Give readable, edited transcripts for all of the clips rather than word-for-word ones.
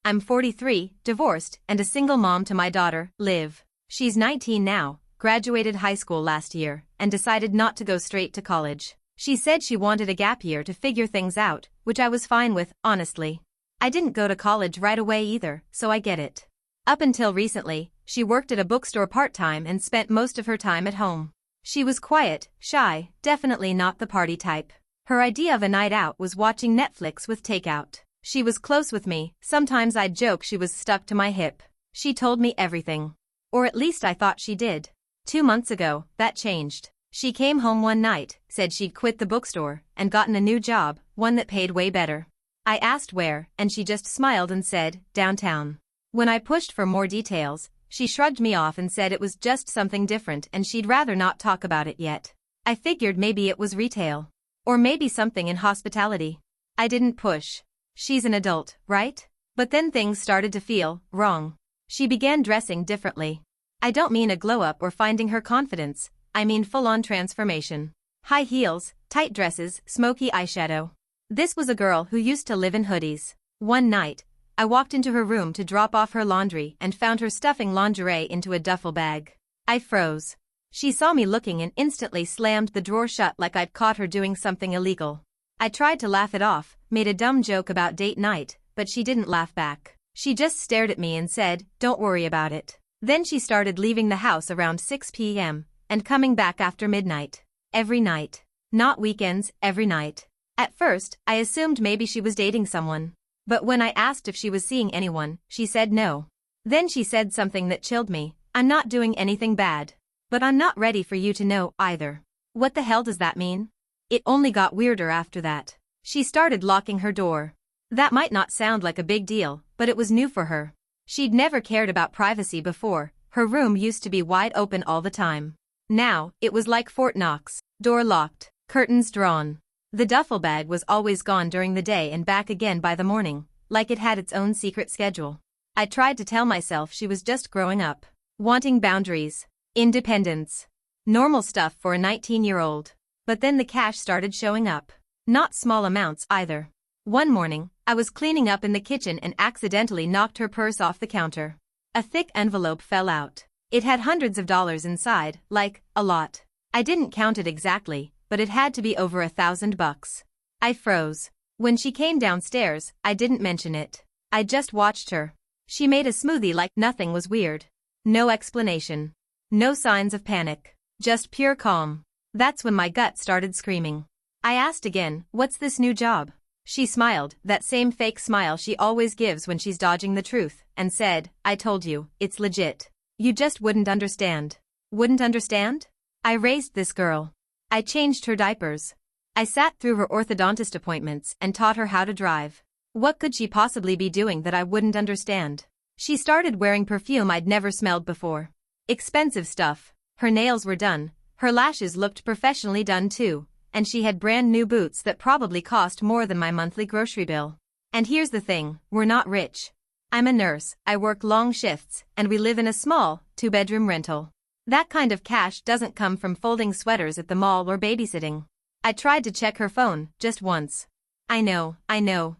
I'm 43, divorced, and a single mom to my daughter, Liv. She's 19 now, graduated high school last year, and decided not to go straight to college. She said she wanted a gap year to figure things out, which I was fine with, honestly. I didn't go to college right away either, so I get it. Up until recently, she worked at a bookstore part-time and spent most of her time at home. She was quiet, shy, definitely not the party type. Her idea of a night out was watching Netflix with takeout. She was close with me, sometimes I'd joke she was stuck to my hip. She told me everything. Or at least I thought she did. 2 months ago, that changed. She came home one night, said she'd quit the bookstore, and gotten a new job, one that paid way better. I asked where, and she just smiled and said, downtown. When I pushed for more details, she shrugged me off and said it was just something different and she'd rather not talk about it yet. I figured maybe it was retail. Or maybe something in hospitality. I didn't push. She's an adult, right? But then things started to feel wrong. She began dressing differently. I don't mean a glow-up or finding her confidence, I mean full-on transformation. High heels, tight dresses, smoky eyeshadow. This was a girl who used to live in hoodies. One night, I walked into her room to drop off her laundry and found her stuffing lingerie into a duffel bag. I froze. She saw me looking and instantly slammed the drawer shut like I'd caught her doing something illegal. I tried to laugh it off, made a dumb joke about date night, but she didn't laugh back. She just stared at me and said, "Don't worry about it." Then she started leaving the house around 6 p.m. and coming back after midnight. Every night. Not weekends, every night. At first, I assumed maybe she was dating someone. But when I asked if she was seeing anyone, she said no. Then she said something that chilled me. "I'm not doing anything bad. But I'm not ready for you to know, either." What the hell does that mean? It only got weirder after that. She started locking her door. That might not sound like a big deal, but it was new for her. She'd never cared about privacy before. Her room used to be wide open all the time. Now, it was like Fort Knox. Door locked, curtains drawn. The duffel bag was always gone during the day and back again by the morning, like it had its own secret schedule. I tried to tell myself she was just growing up, wanting boundaries, independence, normal stuff for a 19-year-old. But then the cash started showing up. Not small amounts either. One morning, I was cleaning up in the kitchen and accidentally knocked her purse off the counter. A thick envelope fell out. It had hundreds of dollars inside, like, a lot. I didn't count it exactly, but it had to be over $1,000. I froze. When she came downstairs, I didn't mention it. I just watched her. She made a smoothie like nothing was weird. No explanation. No signs of panic. Just pure calm. That's when my gut started screaming. I asked again, "What's this new job?" She smiled, that same fake smile she always gives when she's dodging the truth, and said, "I told you, it's legit. You just wouldn't understand." Wouldn't understand? I raised this girl. I changed her diapers. I sat through her orthodontist appointments and taught her how to drive. What could she possibly be doing that I wouldn't understand? She started wearing perfume I'd never smelled before. Expensive stuff. Her nails were done. Her lashes looked professionally done too, and she had brand new boots that probably cost more than my monthly grocery bill. And here's the thing, we're not rich. I'm a nurse, I work long shifts, and we live in a small, 2-bedroom rental. That kind of cash doesn't come from folding sweaters at the mall or babysitting. I tried to check her phone, just once. I know,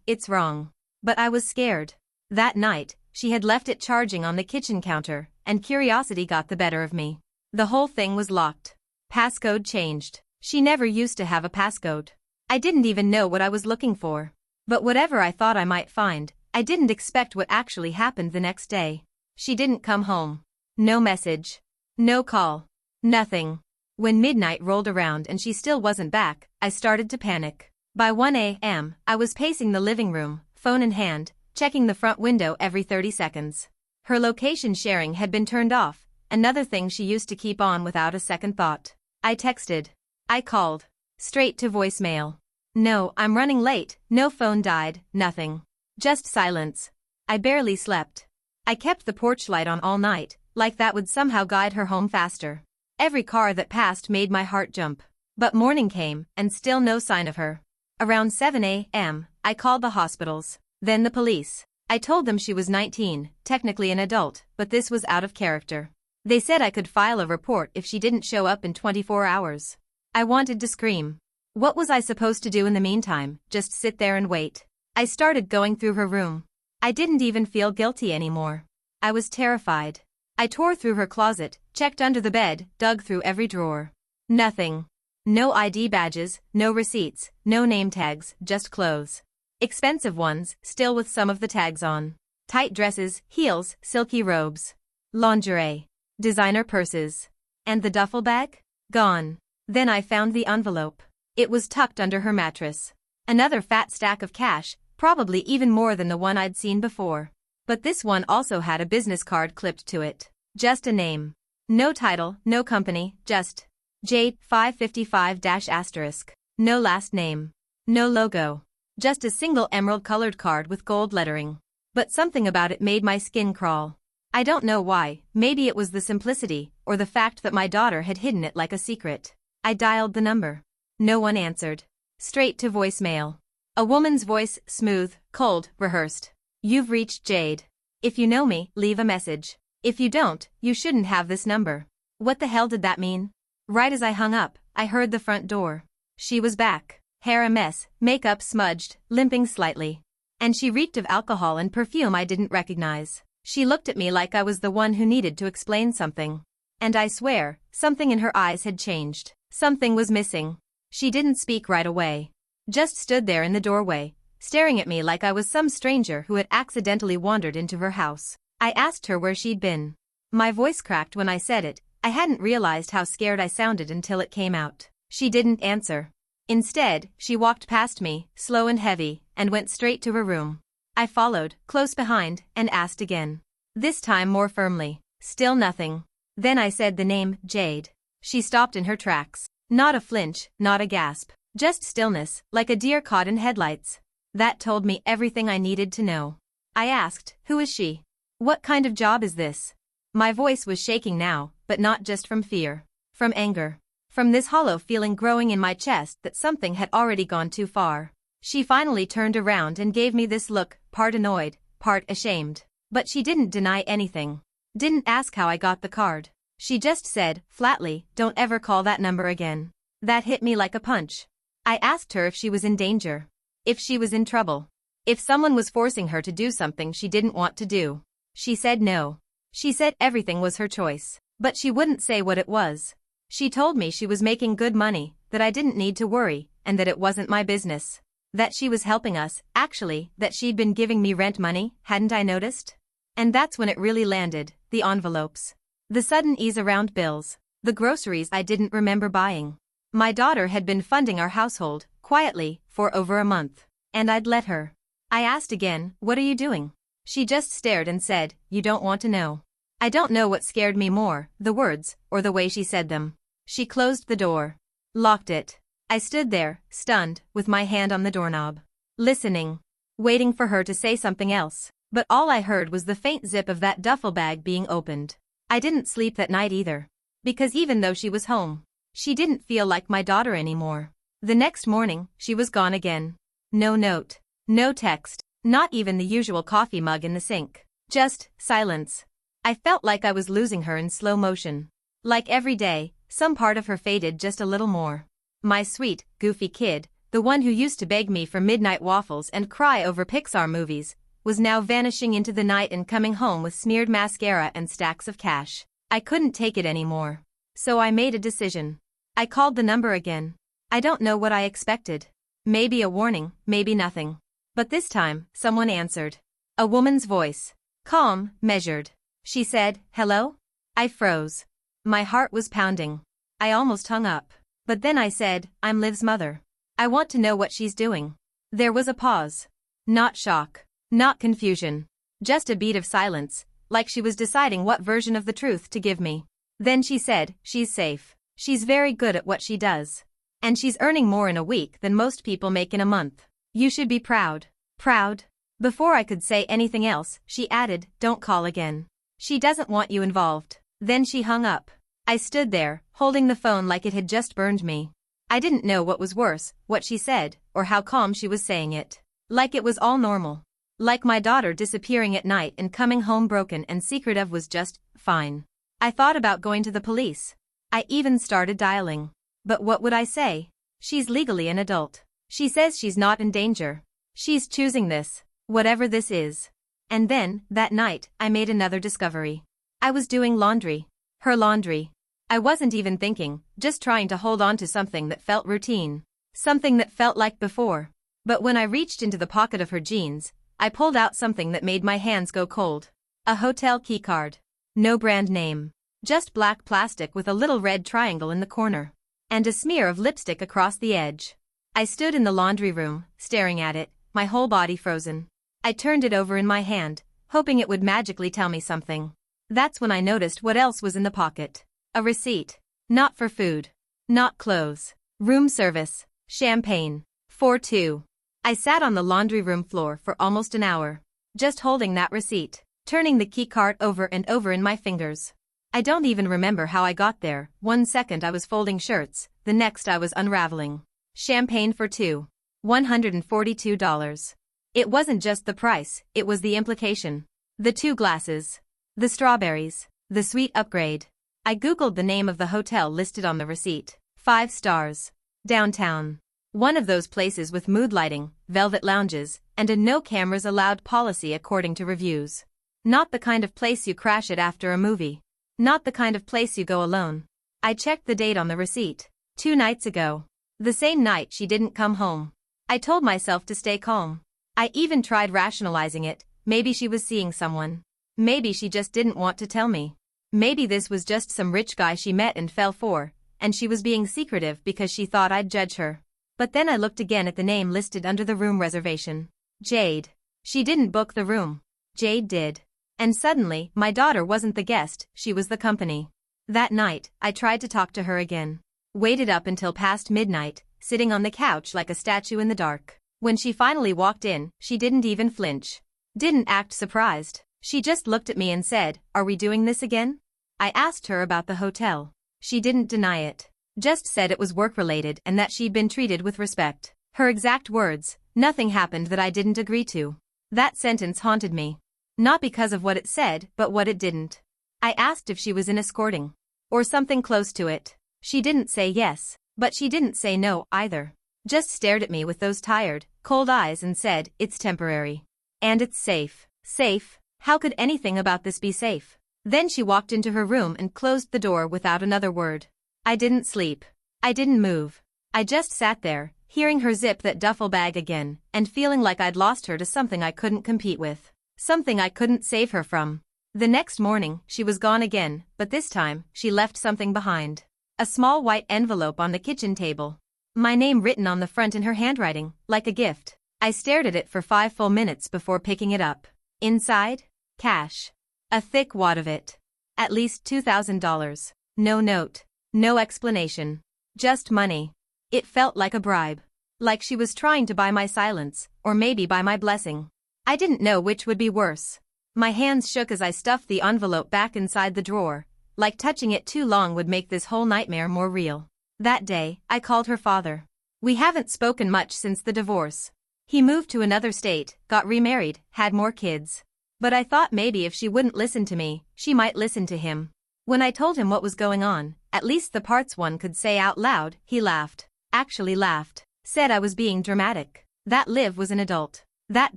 it's wrong. But I was scared. That night, she had left it charging on the kitchen counter, and curiosity got the better of me. The whole thing was locked. Passcode changed. She never used to have a passcode. I didn't even know what I was looking for. But whatever I thought I might find, I didn't expect what actually happened the next day. She didn't come home. No message. No call. Nothing. When midnight rolled around and she still wasn't back, I started to panic. By 1 a.m., I was pacing the living room, phone in hand, checking the front window every 30 seconds. Her location sharing had been turned off, another thing she used to keep on without a second thought. I texted. I called. Straight to voicemail. No, I'm running late, no phone died, nothing. Just silence. I barely slept. I kept the porch light on all night, like that would somehow guide her home faster. Every car that passed made my heart jump. But morning came, and still no sign of her. Around 7 a.m., I called the hospitals, then the police. I told them she was 19, technically an adult, but this was out of character. They said I could file a report if she didn't show up in 24 hours. I wanted to scream. What was I supposed to do in the meantime? Just sit there and wait? I started going through her room. I didn't even feel guilty anymore. I was terrified. I tore through her closet, checked under the bed, dug through every drawer. Nothing. No ID badges, no receipts, no name tags, just clothes. Expensive ones, still with some of the tags on. Tight dresses, heels, silky robes. Lingerie. Designer purses. And the duffel bag? Gone. Then I found the envelope. It was tucked under her mattress. Another fat stack of cash, probably even more than the one I'd seen before. But this one also had a business card clipped to it. Just a name. No title, no company, just Jade 555-*. No last name. No logo. Just a single emerald-colored card with gold lettering. But something about it made my skin crawl. I don't know why, maybe it was the simplicity, or the fact that my daughter had hidden it like a secret. I dialed the number. No one answered. Straight to voicemail. A woman's voice, smooth, cold, rehearsed. You've reached Jade. If you know me, leave a message. If you don't, you shouldn't have this number. What the hell did that mean? Right as I hung up, I heard the front door. She was back. Hair a mess, makeup smudged, limping slightly. And she reeked of alcohol and perfume I didn't recognize. She looked at me like I was the one who needed to explain something. And I swear, something in her eyes had changed. Something was missing. She didn't speak right away. Just stood there in the doorway, staring at me like I was some stranger who had accidentally wandered into her house. I asked her where she'd been. My voice cracked when I said it. I hadn't realized how scared I sounded until it came out. She didn't answer. Instead, she walked past me, slow and heavy, and went straight to her room. I followed, close behind, and asked again. This time more firmly. Still nothing. Then I said the name, Jade. She stopped in her tracks. Not a flinch, not a gasp. Just stillness, like a deer caught in headlights. That told me everything I needed to know. I asked, who is she? What kind of job is this? My voice was shaking now, but not just from fear. From anger. From this hollow feeling growing in my chest that something had already gone too far. She finally turned around and gave me this look, part annoyed, part ashamed. But she didn't deny anything. Didn't ask how I got the card. She just said, flatly, don't ever call that number again. That hit me like a punch. I asked her if she was in danger. If she was in trouble. If someone was forcing her to do something she didn't want to do. She said no. She said everything was her choice. But she wouldn't say what it was. She told me she was making good money, that I didn't need to worry, and that it wasn't my business. That she was helping us, actually, that she'd been giving me rent money, hadn't I noticed? And that's when it really landed, the envelopes. The sudden ease around bills. The groceries I didn't remember buying. My daughter had been funding our household, quietly, for over a month. And I'd let her. I asked again, what are you doing? She just stared and said, you don't want to know. I don't know what scared me more, the words, or the way she said them. She closed the door. Locked it. I stood there, stunned, with my hand on the doorknob. Listening. Waiting for her to say something else. But all I heard was the faint zip of that duffel bag being opened. I didn't sleep that night either. Because even though she was home, she didn't feel like my daughter anymore. The next morning, she was gone again. No note. No text. Not even the usual coffee mug in the sink. Just silence. I felt like I was losing her in slow motion. Like every day, some part of her faded just a little more. My sweet, goofy kid, the one who used to beg me for midnight waffles and cry over Pixar movies, was now vanishing into the night and coming home with smeared mascara and stacks of cash. I couldn't take it anymore. So I made a decision. I called the number again. I don't know what I expected. Maybe a warning, maybe nothing. But this time, someone answered. A woman's voice. Calm, measured. She said, hello? I froze. My heart was pounding. I almost hung up. But then I said, I'm Liv's mother. I want to know what she's doing. There was a pause. Not shock. Not confusion. Just a beat of silence, like she was deciding what version of the truth to give me. Then she said, she's safe. She's very good at what she does. And she's earning more in a week than most people make in a month. You should be proud. Proud? Before I could say anything else, she added, don't call again. She doesn't want you involved. Then she hung up. I stood there, holding the phone like it had just burned me. I didn't know what was worse, what she said, or how calm she was saying it. Like it was all normal. Like my daughter disappearing at night and coming home broken and secretive was just fine. I thought about going to the police. I even started dialing. But what would I say? She's legally an adult. She says she's not in danger. She's choosing this, whatever this is. And then, that night, I made another discovery. I was doing laundry. Her laundry. I wasn't even thinking, just trying to hold on to something that felt routine. Something that felt like before. But when I reached into the pocket of her jeans, I pulled out something that made my hands go cold. A hotel keycard. No brand name. Just black plastic with a little red triangle in the corner. And a smear of lipstick across the edge. I stood in the laundry room, staring at it, my whole body frozen. I turned it over in my hand, hoping it would magically tell me something. That's when I noticed what else was in the pocket. A receipt. Not for food. Not clothes. Room service. Champagne. For two. I sat on the laundry room floor for almost an hour. Just holding that receipt. Turning the keycard over and over in my fingers. I don't even remember how I got there. 1 second I was folding shirts, the next I was unraveling. Champagne for two. $142. It wasn't just the price, it was the implication. The 2 glasses. The strawberries. The sweet upgrade. I googled the name of the hotel listed on the receipt. 5 stars. Downtown. One of those places with mood lighting, velvet lounges, and a no cameras allowed policy according to reviews. Not the kind of place you crash at after a movie. Not the kind of place you go alone. I checked the date on the receipt. 2 nights ago. The same night she didn't come home. I told myself to stay calm. I even tried rationalizing it. Maybe she was seeing someone. Maybe she just didn't want to tell me. Maybe this was just some rich guy she met and fell for, and she was being secretive because she thought I'd judge her. But then I looked again at the name listed under the room reservation. Jade. She didn't book the room. Jade did. And suddenly, my daughter wasn't the guest, she was the company. That night, I tried to talk to her again. Waited up until past midnight, sitting on the couch like a statue in the dark. When she finally walked in, she didn't even flinch. Didn't act surprised. She just looked at me and said, "Are we doing this again?" I asked her about the hotel. She didn't deny it. Just said it was work-related and that she'd been treated with respect. Her exact words, "Nothing happened that I didn't agree to." That sentence haunted me. Not because of what it said, but what it didn't. I asked if she was in escorting. Or something close to it. She didn't say yes, but she didn't say no either. Just stared at me with those tired, cold eyes and said, "It's temporary. And it's safe." Safe? How could anything about this be safe? Then she walked into her room and closed the door without another word. I didn't sleep. I didn't move. I just sat there, hearing her zip that duffel bag again, and feeling like I'd lost her to something I couldn't compete with. Something I couldn't save her from. The next morning, she was gone again, but this time, she left something behind. A small white envelope on the kitchen table. My name written on the front in her handwriting, like a gift. I stared at it for 5 full minutes before picking it up. Inside? Cash. A thick wad of it. At least $2,000. No note. No explanation. Just money. It felt like a bribe. Like she was trying to buy my silence, or maybe buy my blessing. I didn't know which would be worse. My hands shook as I stuffed the envelope back inside the drawer, like touching it too long would make this whole nightmare more real. That day, I called her father. We haven't spoken much since the divorce. He moved to another state, got remarried, had more kids. But I thought maybe if she wouldn't listen to me, she might listen to him. When I told him what was going on, at least the parts one could say out loud, he laughed. Actually laughed. Said I was being dramatic. That Liv was an adult. That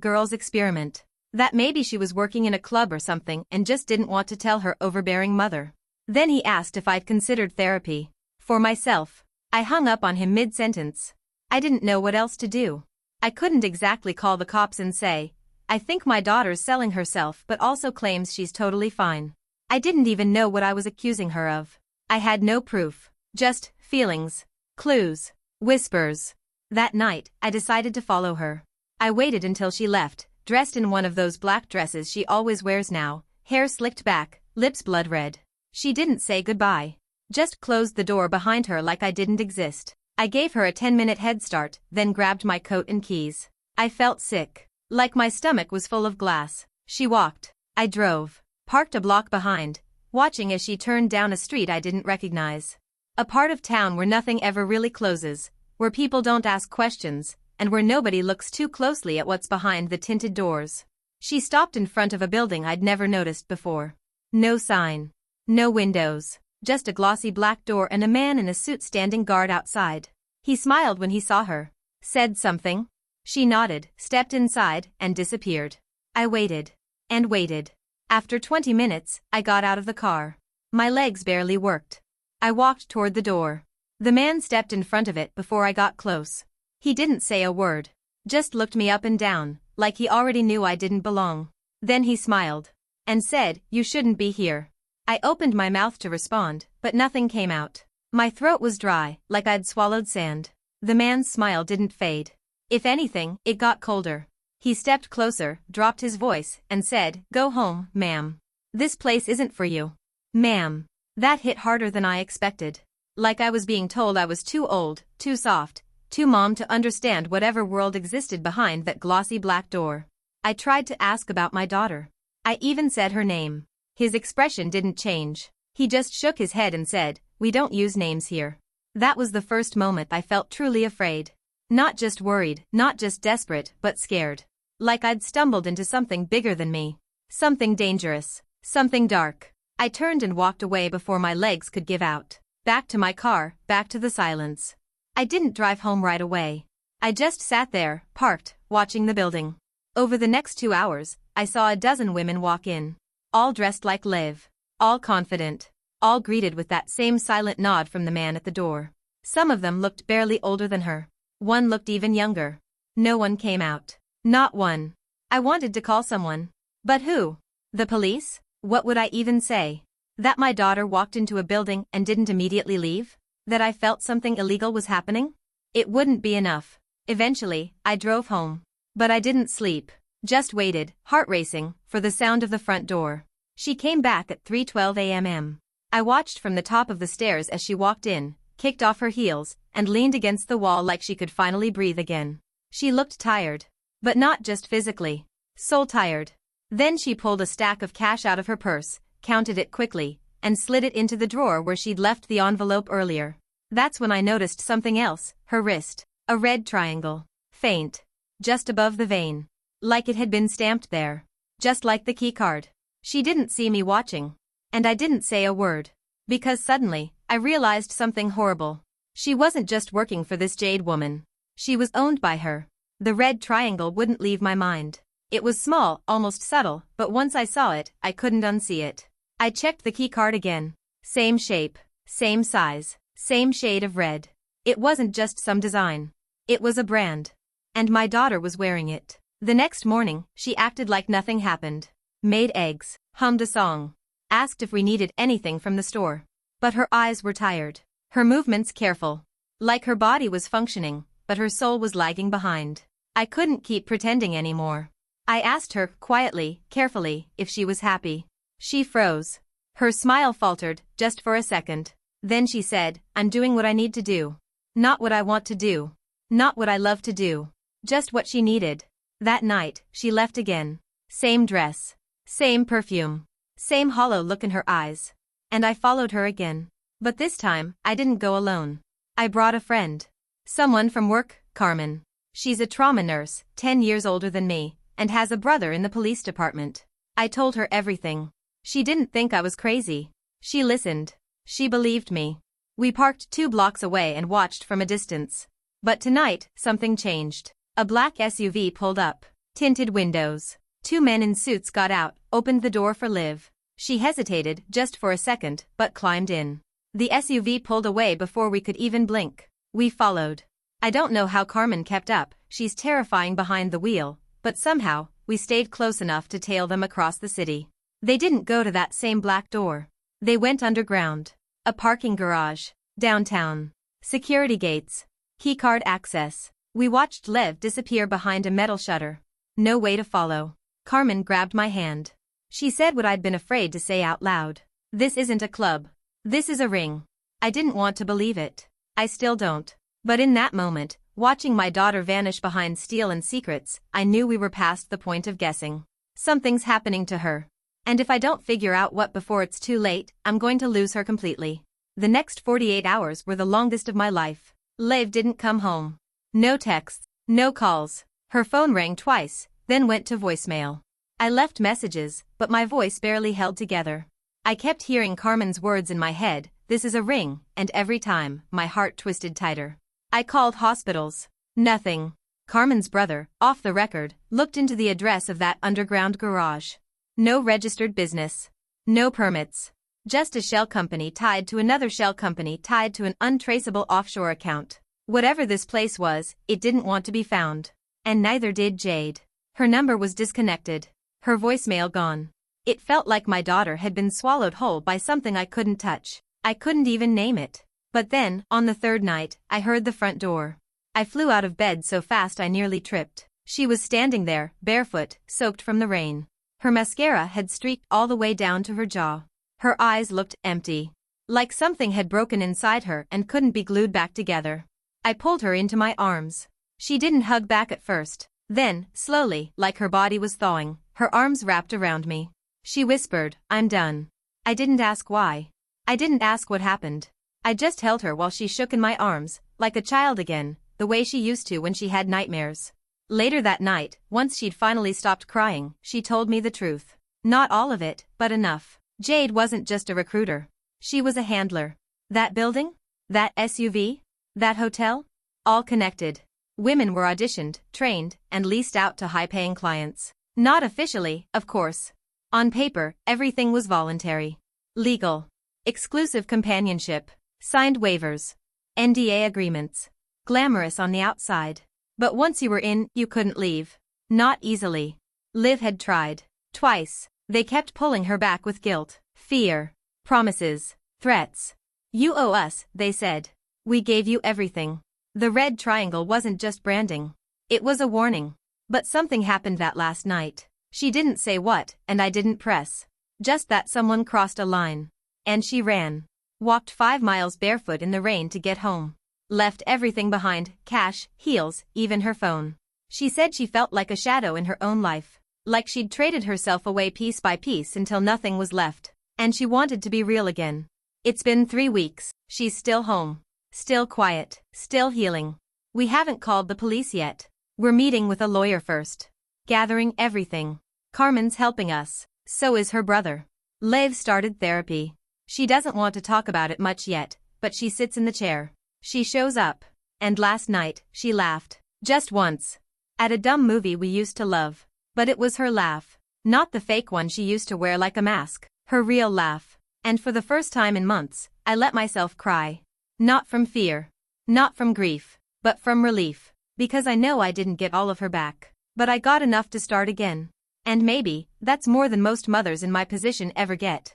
girl's experiment. That maybe she was working in a club or something and just didn't want to tell her overbearing mother. Then he asked if I'd considered therapy. For myself. I hung up on him mid-sentence. I didn't know what else to do. I couldn't exactly call the cops and say, "I think my daughter's selling herself but also claims she's totally fine." I didn't even know what I was accusing her of. I had no proof. Just feelings. Clues. Whispers. That night, I decided to follow her. I waited until she left, dressed in one of those black dresses she always wears now, hair slicked back, lips blood red. She didn't say goodbye. Just closed the door behind her like I didn't exist. I gave her a 10-minute head start, then grabbed my coat and keys. I felt sick. Like my stomach was full of glass. She walked. I drove. Parked a block behind, watching as she turned down a street I didn't recognize. A part of town where nothing ever really closes, where people don't ask questions, and where nobody looks too closely at what's behind the tinted doors. She stopped in front of a building I'd never noticed before. No sign. No windows. Just a glossy black door and a man in a suit standing guard outside. He smiled when he saw her. Said something. She nodded, stepped inside, and disappeared. I waited. and waited. After 20 minutes, I got out of the car. My legs barely worked. I walked toward the door. The man stepped in front of it before I got close. He didn't say a word. Just looked me up and down, like he already knew I didn't belong. Then he smiled. And said, "You shouldn't be here." I opened my mouth to respond, but nothing came out. My throat was dry, like I'd swallowed sand. The man's smile didn't fade. If anything, it got colder. He stepped closer, dropped his voice, and said, "Go home, ma'am. This place isn't for you." Ma'am. That hit harder than I expected. Like I was being told I was too old, too soft, too mom to understand whatever world existed behind that glossy black door. I tried to ask about my daughter. I even said her name. His expression didn't change. He just shook his head and said, "We don't use names here." That was the first moment I felt truly afraid. Not just worried, not just desperate, but scared. Like I'd stumbled into something bigger than me. Something dangerous. Something dark. I turned and walked away before my legs could give out. Back to my car, back to the silence. I didn't drive home right away. I just sat there, parked, watching the building. Over the next 2 hours, I saw a dozen women walk in. All dressed like Liv. All confident. All greeted with that same silent nod from the man at the door. Some of them looked barely older than her. One looked even younger. No one came out. Not one. I wanted to call someone. But who? The police? What would I even say? That my daughter walked into a building and didn't immediately leave? That I felt something illegal was happening? It wouldn't be enough. Eventually, I drove home. But I didn't sleep. Just waited, heart racing, for the sound of the front door. She came back at 3:12 a.m. I watched from the top of the stairs as she walked in, kicked off her heels, and leaned against the wall like she could finally breathe again. She looked tired. But not just physically. Soul tired. Then she pulled a stack of cash out of her purse, counted it quickly, and slid it into the drawer where she'd left the envelope earlier. That's when I noticed something else, her wrist. A red triangle. Faint. Just above the vein. Like it had been stamped there. Just like the key card. She didn't see me watching. And I didn't say a word. Because suddenly, I realized something horrible. She wasn't just working for this Jade woman. She was owned by her. The red triangle wouldn't leave my mind. It was small, almost subtle, but once I saw it, I couldn't unsee it. I checked the key card again. Same shape, same size, same shade of red. It wasn't just some design. It was a brand. And my daughter was wearing it. The next morning, she acted like nothing happened. Made eggs, hummed a song. Asked if we needed anything from the store. But her eyes were tired. Her movements careful. Like her body was functioning, but her soul was lagging behind. I couldn't keep pretending anymore. I asked her, quietly, carefully, if she was happy. She froze. Her smile faltered, just for a second. Then she said, "I'm doing what I need to do. Not what I want to do. Not what I love to do. Just what she needed." That night, she left again. Same dress. Same perfume. Same hollow look in her eyes. And I followed her again. But this time, I didn't go alone. I brought a friend. Someone from work, Carmen. She's a trauma nurse, 10 years older than me, and has a brother in the police department. I told her everything. She didn't think I was crazy. She listened. She believed me. We parked 2 blocks away and watched from a distance. But tonight, something changed. A black SUV pulled up. Tinted windows. 2 men in suits got out, opened the door for Liv. She hesitated just for a second, but climbed in. The SUV pulled away before we could even blink. We followed. I don't know how Carmen kept up, she's terrifying behind the wheel, but somehow, we stayed close enough to tail them across the city. They didn't go to that same black door. They went underground. A parking garage. Downtown. Security gates. Keycard access. We watched Lev disappear behind a metal shutter. No way to follow. Carmen grabbed my hand. She said what I'd been afraid to say out loud. "This isn't a club. This is a ring." I didn't want to believe it. I still don't. But in that moment, watching my daughter vanish behind steel and secrets, I knew we were past the point of guessing. Something's happening to her. And if I don't figure out what before it's too late, I'm going to lose her completely. The next 48 hours were the longest of my life. Liv didn't come home. No texts, no calls. Her phone rang twice, then went to voicemail. I left messages, but my voice barely held together. I kept hearing Carmen's words in my head, "This is a ring," and every time, my heart twisted tighter. I called hospitals. Nothing. Carmen's brother, off the record, looked into the address of that underground garage. No registered business. No permits. Just a shell company tied to another shell company tied to an untraceable offshore account. Whatever this place was, it didn't want to be found. And neither did Jade. Her number was disconnected. Her voicemail gone. It felt like my daughter had been swallowed whole by something I couldn't touch. I couldn't even name it. But then, on the third night, I heard the front door. I flew out of bed so fast I nearly tripped. She was standing there, barefoot, soaked from the rain. Her mascara had streaked all the way down to her jaw. Her eyes looked empty. Like something had broken inside her and couldn't be glued back together. I pulled her into my arms. She didn't hug back at first. Then, slowly, like her body was thawing, her arms wrapped around me. She whispered, "I'm done." I didn't ask why. I didn't ask what happened. I just held her while she shook in my arms, like a child again, the way she used to when she had nightmares. Later that night, once she'd finally stopped crying, she told me the truth. Not all of it, but enough. Jade wasn't just a recruiter. She was a handler. That building? That SUV? That hotel? All connected. Women were auditioned, trained, and leased out to high-paying clients. Not officially, of course. On paper, everything was voluntary. Legal. Exclusive companionship. Signed waivers. NDA agreements. Glamorous on the outside. But once you were in, you couldn't leave. Not easily. Liv had tried. Twice. They kept pulling her back with guilt, fear, promises, threats. "You owe us," they said. "We gave you everything." The red triangle wasn't just branding. It was a warning. But something happened that last night. She didn't say what, and I didn't press. Just that someone crossed a line. And she ran. Walked 5 miles barefoot in the rain to get home. Left everything behind, cash, heels, even her phone. She said she felt like a shadow in her own life. Like she'd traded herself away piece by piece until nothing was left. And she wanted to be real again. It's been 3 weeks. She's still home. Still quiet. Still healing. We haven't called the police yet. We're meeting with a lawyer first. Gathering everything. Carmen's helping us. So is her brother. Liv started therapy. She doesn't want to talk about it much yet, but she sits in the chair. She shows up. And last night, she laughed. Just once. At a dumb movie we used to love. But it was her laugh. Not the fake one she used to wear like a mask. Her real laugh. And for the first time in months, I let myself cry. Not from fear. Not from grief. But from relief. Because I know I didn't get all of her back. But I got enough to start again. And maybe, that's more than most mothers in my position ever get.